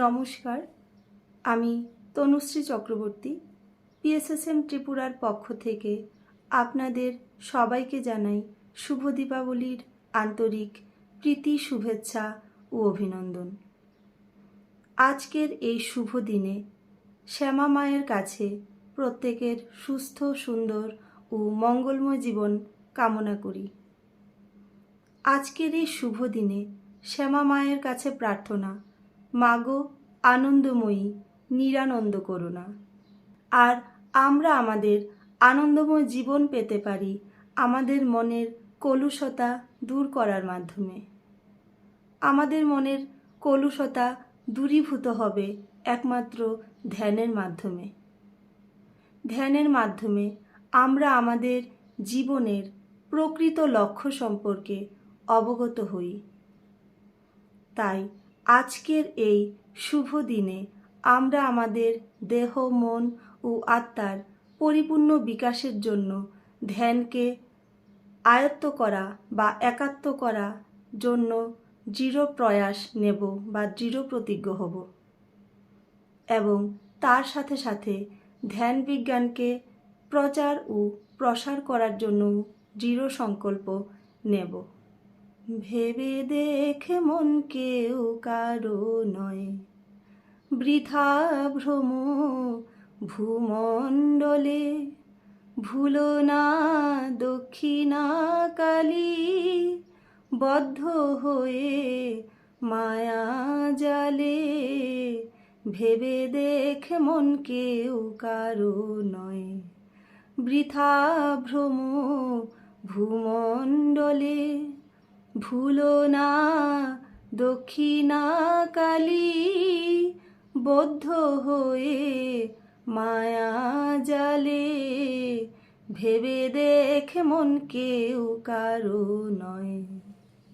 নমস্কার, আমি তনুশ্রী চক্রবর্তী পিএসএসএম ত্রিপুরার পক্ষ থেকে আপনাদের সবাইকে জানাই শুভ দীপাবলির আন্তরিক প্রীতি, শুভেচ্ছা ও অভিনন্দন। আজকের এই শুভ দিনে শ্যামা মায়ের কাছে প্রত্যেকের সুস্থ, সুন্দর ও মঙ্গলময় জীবন কামনা করি। আজকের এই শুভ দিনে শ্যামা মায়ের কাছে প্রার্থনা, মাগো আনন্দময়ী, নিরানন্দ করুণা। আর আমরা আমাদের আনন্দময় জীবন পেতে পারি আমাদের মনের কলুষতা দূর করার মাধ্যমে। আমাদের মনের কলুষতা দূরীভূত হবে একমাত্র ধ্যানের মাধ্যমে। ধ্যানের মাধ্যমে আমরা আমাদের জীবনের প্রকৃত লক্ষ্য সম্পর্কে অবগত হই। তাই আজকের এই শুভ দিনে আমরা আমাদের দেহ, মন ও আত্মার পরিপূর্ণ বিকাশের জন্য ধ্যানকে আয়ত্ত করা বা একাত্ম করার জন্য দৃঢ় প্রয়াস নেব বা দৃঢ় প্রতিজ্ঞ হব এবং তার সাথে সাথে ধ্যান বিজ্ঞানকে প্রচার ও প্রসার করার জন্য দৃঢ় সংকল্প নেব। ভেবে দেখে মন কেউ কারো নয়, বৃথা ভ্রম ভূমণ্ডলে, ভুলো না দক্ষিণা কালী, বদ্ধ হয়ে মায়া জালে। ভেবে দেখে মন কেউ কারো নয়, বৃথা ভ্রম ভূমণ্ডলে, ভুলো না দক্ষিণা কালী, বদ্ধ হয়ে মায়া জালে। ভেবে দেখে মন কেউ কারো নয়।